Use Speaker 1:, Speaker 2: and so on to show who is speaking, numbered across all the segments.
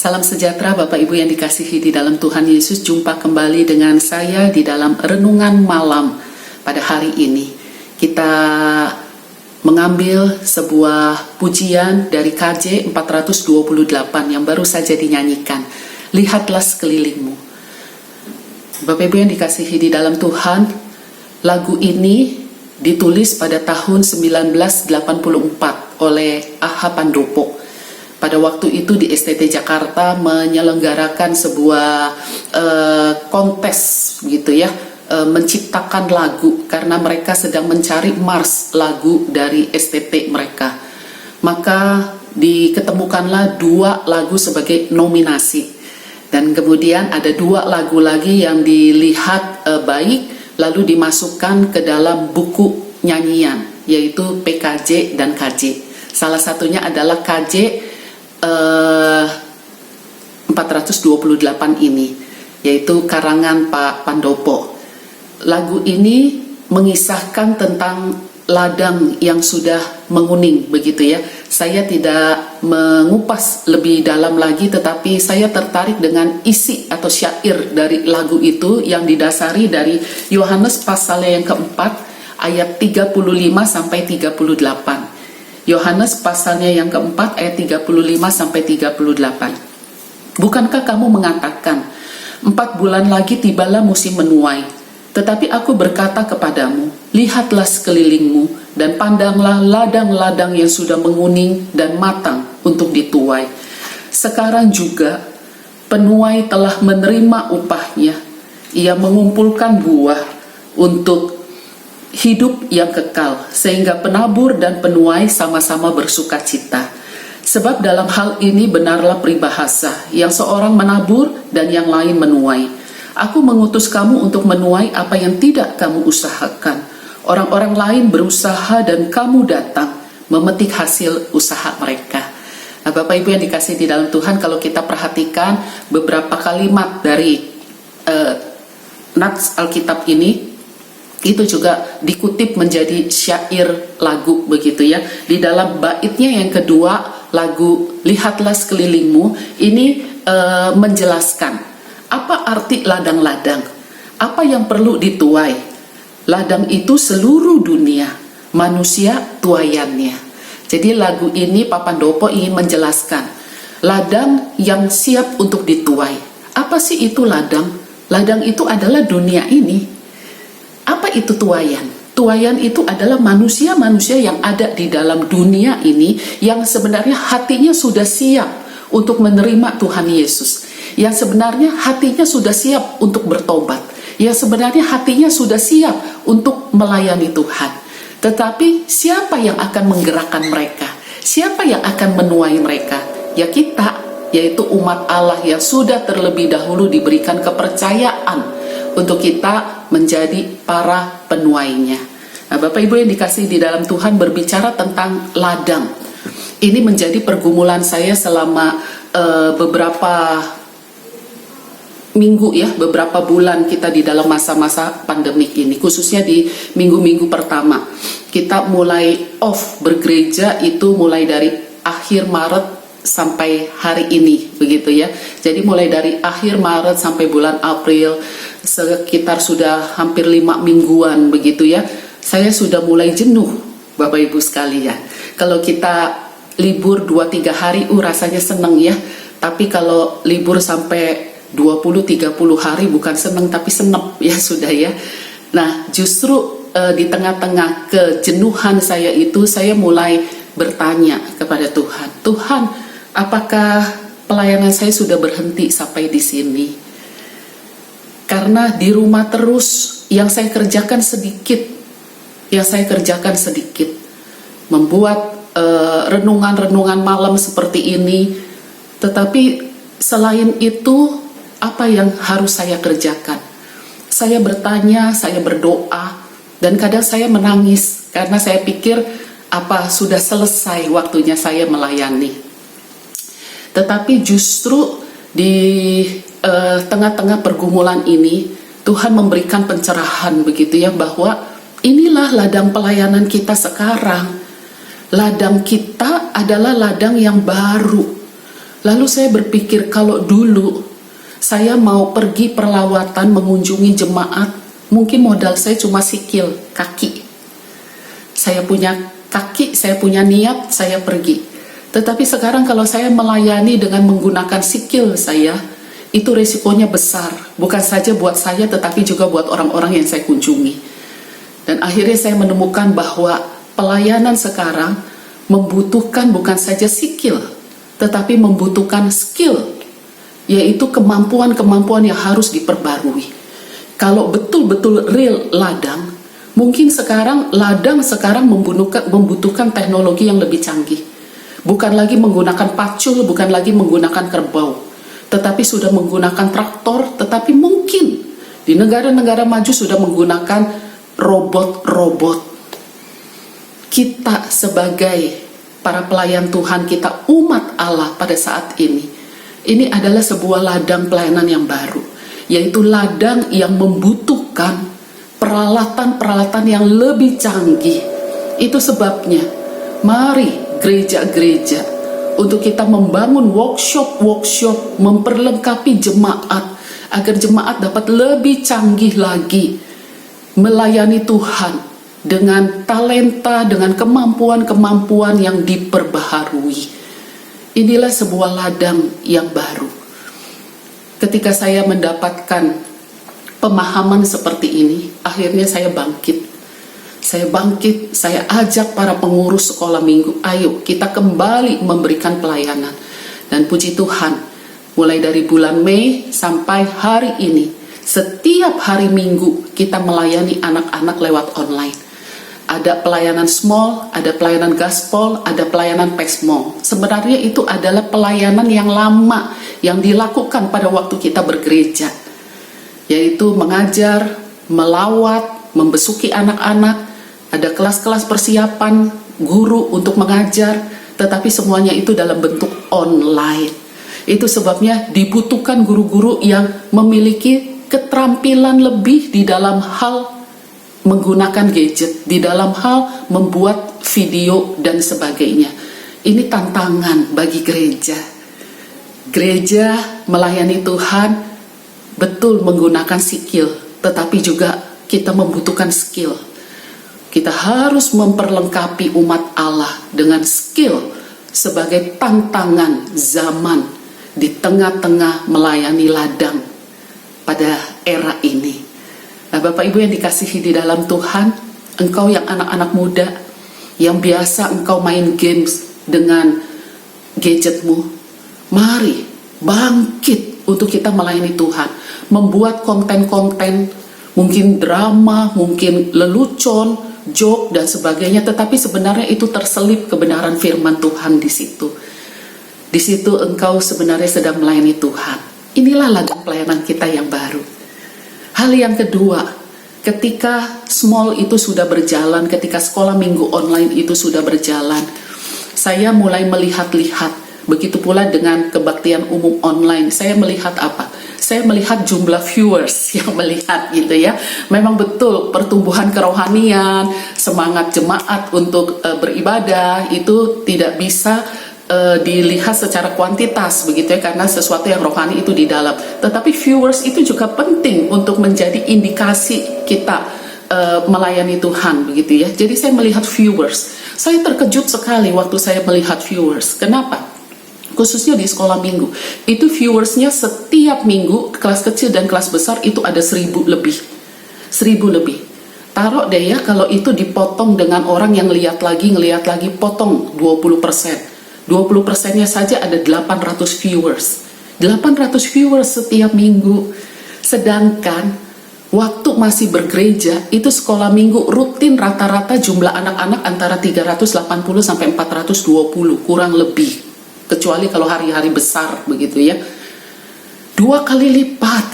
Speaker 1: Salam sejahtera Bapak Ibu yang dikasihi di dalam Tuhan Yesus. Jumpa kembali dengan saya di dalam renungan malam pada hari ini. Kita mengambil sebuah pujian dari KJ 428 yang baru saja dinyanyikan. Lihatlah sekelilingmu. Bapak Ibu yang dikasihi di dalam Tuhan, lagu ini ditulis pada tahun 1984 oleh A.H. Pandopo. Pada waktu itu di STT Jakarta menyelenggarakan sebuah kontes gitu ya, menciptakan lagu karena mereka sedang mencari mars lagu dari STT mereka. Maka diketemukanlah 2 lagu sebagai nominasi. Dan kemudian ada 2 lagu lagi yang dilihat baik lalu dimasukkan ke dalam buku nyanyian, yaitu PKJ dan KJ. Salah satunya adalah KJ 428 ini, yaitu karangan Pak Pandopo. Lagu ini mengisahkan tentang ladang yang sudah menguning begitu ya. Saya tidak mengupas lebih dalam lagi, tetapi saya tertarik dengan isi atau syair dari lagu itu yang didasari dari Yohanes pasalnya yang keempat ayat 35 sampai 38. Yohanes pasalnya yang keempat ayat 35 sampai 38. Bukankah kamu mengatakan 4 bulan lagi tibalah musim menuai? Tetapi aku berkata kepadamu, lihatlah sekelilingmu dan pandanglah ladang-ladang yang sudah menguning dan matang untuk dituai. Sekarang juga penuai telah menerima upahnya. Ia mengumpulkan buah untuk hidup yang kekal, sehingga penabur dan penuai sama-sama bersuka cita. Sebab dalam hal ini benarlah peribahasa, yang seorang menabur dan yang lain menuai. Aku mengutus kamu untuk menuai apa yang tidak kamu usahakan. Orang-orang lain berusaha dan kamu datang memetik hasil usaha mereka. Nah, Bapak Ibu yang dikasihi di dalam Tuhan, kalau kita perhatikan beberapa kalimat dari nats Alkitab ini, itu juga dikutip menjadi syair lagu begitu ya. Di dalam baitnya yang kedua, lagu Lihatlah Sekelilingmu ini menjelaskan apa arti ladang-ladang, apa yang perlu dituai. Ladang itu seluruh dunia, manusia tuaiannya. Jadi lagu ini Pak Pandopo ingin menjelaskan ladang yang siap untuk dituai. Apa sih itu ladang? Ladang itu adalah dunia ini. Apa itu tuaian? Tuaian itu adalah manusia-manusia yang ada di dalam dunia ini yang sebenarnya hatinya sudah siap untuk menerima Tuhan Yesus. Yang sebenarnya hatinya sudah siap untuk bertobat. Yang sebenarnya hatinya sudah siap untuk melayani Tuhan. Tetapi siapa yang akan menggerakkan mereka? Siapa yang akan menuai mereka? Ya kita, yaitu umat Allah yang sudah terlebih dahulu diberikan kepercayaan untuk kita menjadi para penuainya. Nah, Bapak Ibu yang dikasihi di dalam Tuhan, berbicara tentang ladang, ini menjadi pergumulan saya selama beberapa minggu ya, beberapa bulan kita di dalam masa-masa pandemik ini, khususnya di minggu-minggu pertama. Kita mulai off bergereja itu mulai dari akhir Maret sampai hari ini begitu ya. Jadi mulai dari akhir Maret sampai bulan April, sekitar sudah hampir 5 mingguan begitu ya. Saya sudah mulai jenuh Bapak Ibu sekalian. Kalau kita libur 2-3 hari rasanya seneng ya. Tapi kalau libur sampai 20-30 hari bukan seneng tapi senep ya sudah ya. Nah justru di tengah-tengah kejenuhan saya itu, saya mulai bertanya kepada Tuhan, Tuhan, apakah pelayanan saya sudah berhenti sampai di sini? Karena di rumah terus yang saya kerjakan sedikit, membuat renungan-renungan malam seperti ini. Tetapi selain itu, apa yang harus saya kerjakan? Saya bertanya, saya berdoa, dan kadang saya menangis karena saya pikir apa sudah selesai waktunya saya melayani. Tetapi justru di tengah-tengah pergumulan ini, Tuhan memberikan pencerahan begitu ya, bahwa inilah ladang pelayanan kita sekarang. Ladang kita adalah ladang yang baru. Lalu saya berpikir, kalau dulu saya mau pergi perlawatan mengunjungi jemaat, mungkin modal saya cuma sikil, kaki. Saya punya kaki, saya punya niat, saya pergi. Tetapi sekarang kalau saya melayani dengan menggunakan sikil saya, itu resikonya besar. Bukan saja buat saya, tetapi juga buat orang-orang yang saya kunjungi. Dan akhirnya saya menemukan bahwa pelayanan sekarang membutuhkan bukan saja sikil, tetapi membutuhkan skill, yaitu kemampuan-kemampuan yang harus diperbarui. Kalau betul-betul real ladang, mungkin sekarang ladang membutuhkan teknologi yang lebih canggih. Bukan lagi menggunakan pacul, bukan lagi menggunakan kerbau, tetapi sudah menggunakan traktor, tetapi mungkin di negara-negara maju sudah menggunakan robot-robot. Kita sebagai para pelayan Tuhan, kita umat Allah pada saat ini adalah sebuah ladang pelayanan yang baru, yaitu ladang yang membutuhkan peralatan-peralatan yang lebih canggih. Itu sebabnya mari gereja-gereja untuk kita membangun workshop-workshop memperlengkapi jemaat agar jemaat dapat lebih canggih lagi melayani Tuhan dengan talenta, dengan kemampuan-kemampuan yang diperbaharui. Inilah sebuah ladang yang baru. Ketika saya mendapatkan pemahaman seperti ini, akhirnya saya bangkit. Saya ajak para pengurus sekolah minggu, ayo kita kembali memberikan pelayanan. Dan puji Tuhan, mulai dari bulan Mei sampai hari ini, setiap hari Minggu kita melayani anak-anak lewat online. Ada pelayanan small, ada pelayanan gaspol, ada pelayanan pexmol. Sebenarnya itu adalah pelayanan yang lama yang dilakukan pada waktu kita bergereja, yaitu mengajar, melawat, membesuki anak-anak. Ada kelas-kelas persiapan guru untuk mengajar, tetapi semuanya itu dalam bentuk online. Itu sebabnya dibutuhkan guru-guru yang memiliki keterampilan lebih di dalam hal menggunakan gadget, di dalam hal membuat video dan sebagainya. Ini tantangan bagi gereja. Gereja melayani Tuhan betul menggunakan skill, tetapi juga kita membutuhkan skill. Kita harus memperlengkapi umat Allah dengan skill sebagai tantangan zaman di tengah-tengah melayani ladang pada era ini. Nah, Bapak Ibu yang dikasihi di dalam Tuhan, engkau yang anak-anak muda, yang biasa engkau main games dengan gadgetmu, mari bangkit untuk kita melayani Tuhan, membuat konten-konten, mungkin drama, mungkin lelucon, joke dan sebagainya, tetapi sebenarnya itu terselip kebenaran firman Tuhan di situ. Di situ engkau sebenarnya sedang melayani Tuhan. Inilah ladang pelayanan kita yang baru. Hal yang kedua, ketika small itu sudah berjalan, ketika sekolah minggu online itu sudah berjalan, saya mulai melihat-lihat. Begitu pula dengan kebaktian umum online, saya melihat apa? Saya melihat jumlah viewers yang melihat gitu ya. Memang betul pertumbuhan kerohanian, semangat jemaat untuk beribadah itu tidak bisa dilihat secara kuantitas begitu ya, karena sesuatu yang rohani itu di dalam. Tetapi viewers itu juga penting untuk menjadi indikasi kita melayani Tuhan begitu ya. Jadi saya melihat viewers. Saya terkejut sekali waktu saya melihat viewers. Kenapa? Khususnya di sekolah minggu. Itu viewersnya setiap minggu, kelas kecil dan kelas besar itu ada 1.000 lebih. 1.000 lebih. Taruh deh ya, kalau itu dipotong dengan orang yang ngeliat lagi, potong 20%. 20%-nya saja ada 800 viewers. 800 viewers setiap minggu. Sedangkan waktu masih bergereja, itu sekolah minggu rutin rata-rata jumlah anak-anak antara 380 sampai 420, kurang lebih. Kecuali kalau hari-hari besar begitu ya. 2 kali lipat.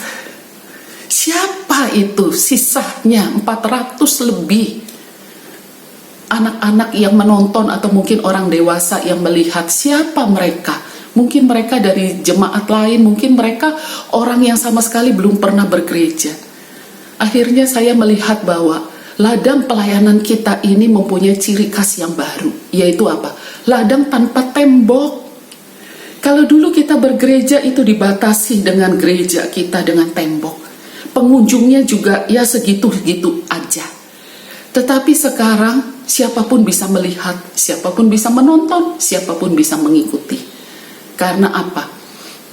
Speaker 1: Siapa itu? Sisanya 400 lebih. Anak-anak yang menonton atau mungkin orang dewasa yang melihat, siapa mereka? Mungkin mereka dari jemaat lain, mungkin mereka orang yang sama sekali belum pernah bergereja. Akhirnya saya melihat bahwa ladang pelayanan kita ini mempunyai ciri khas yang baru, yaitu apa? Ladang tanpa tembok. Kalau dulu kita bergereja itu dibatasi dengan gereja kita, dengan tembok. Pengunjungnya juga ya segitu-gitu aja. Tetapi sekarang siapapun bisa melihat, siapapun bisa menonton, siapapun bisa mengikuti. Karena apa?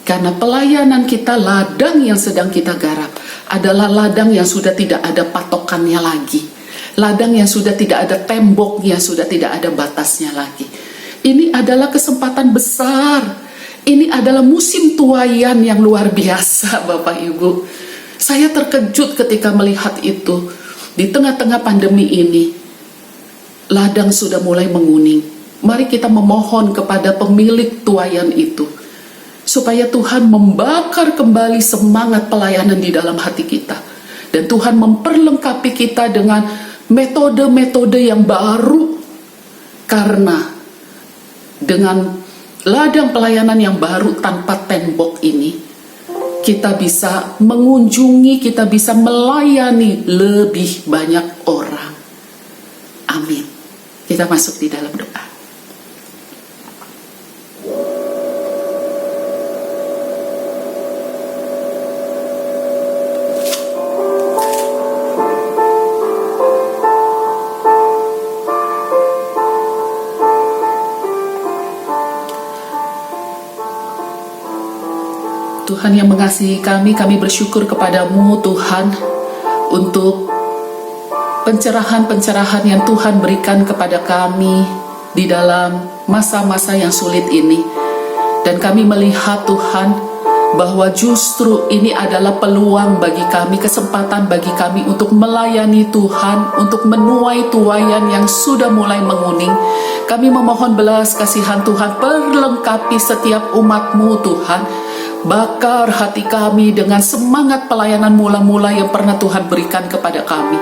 Speaker 1: Karena pelayanan kita, ladang yang sedang kita garap adalah ladang yang sudah tidak ada patokannya lagi. Ladang yang sudah tidak ada temboknya, sudah tidak ada batasnya lagi. Ini adalah kesempatan besar. Ini adalah musim tuaian yang luar biasa, Bapak Ibu. Saya terkejut ketika melihat itu. Di tengah-tengah pandemi ini, ladang sudah mulai menguning. Mari kita memohon kepada pemilik tuaian itu, supaya Tuhan membakar kembali semangat pelayanan di dalam hati kita. Dan Tuhan memperlengkapi kita dengan metode-metode yang baru. Karena dengan ladang pelayanan yang baru tanpa tembok ini, kita bisa mengunjungi, kita bisa melayani lebih banyak orang. Amin. Kita masuk di dalam doa. Tuhan yang mengasihi kami bersyukur kepadamu Tuhan untuk pencerahan-pencerahan yang Tuhan berikan kepada kami di dalam masa-masa yang sulit ini. Dan kami melihat Tuhan bahwa justru ini adalah peluang bagi kami, kesempatan bagi kami untuk melayani Tuhan, untuk menuai tuaian yang sudah mulai menguning. Kami memohon belas kasihan Tuhan, perlengkapi setiap umat-Mu Tuhan. Bakar hati kami dengan semangat pelayanan mula-mula yang pernah Tuhan berikan kepada kami.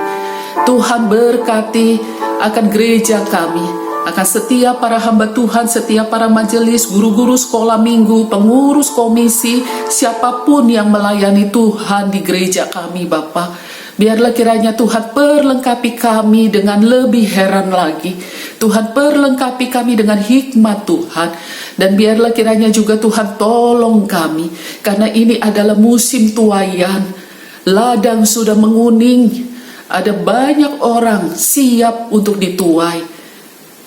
Speaker 1: Tuhan berkati akan gereja kami, akan setiap para hamba Tuhan, setiap para majelis, guru-guru sekolah minggu, pengurus komisi, siapapun yang melayani Tuhan di gereja kami Bapa. Biarlah kiranya Tuhan perlengkapi kami dengan lebih heran lagi. Tuhan perlengkapi kami dengan hikmat Tuhan. Dan biarlah kiranya juga Tuhan tolong kami. Karena ini adalah musim tuaian. Ladang sudah menguning. Ada banyak orang siap untuk dituai.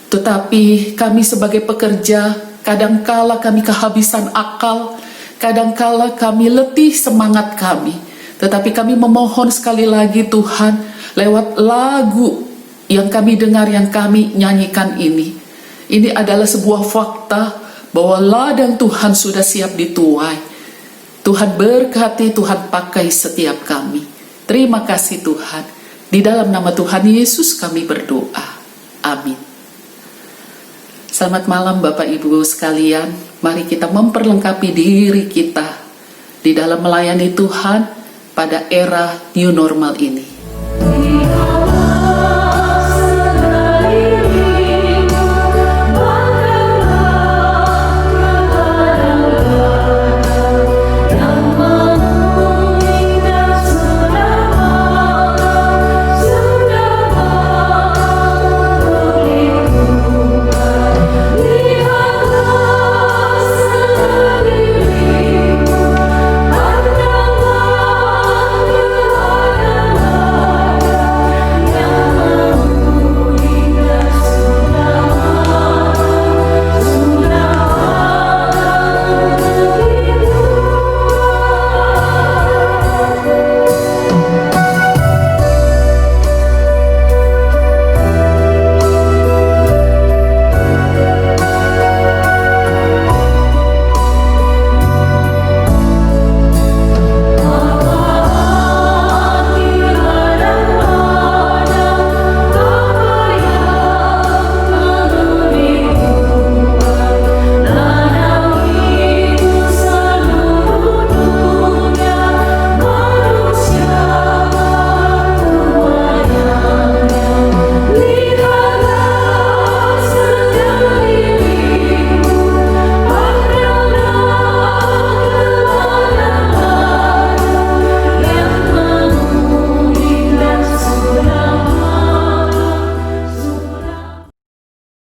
Speaker 1: Tetapi kami sebagai pekerja, kadangkala kami kehabisan akal. Kadangkala kami letih semangat kami. Tetapi kami memohon sekali lagi Tuhan, lewat lagu yang kami dengar, yang kami nyanyikan ini. Ini adalah sebuah fakta bahwa ladang Tuhan sudah siap dituai. Tuhan berkati, Tuhan pakai setiap kami. Terima kasih Tuhan. Di dalam nama Tuhan Yesus kami berdoa. Amin. Selamat malam Bapak Ibu sekalian. Mari kita memperlengkapi diri kita di dalam melayani Tuhan pada era new normal ini.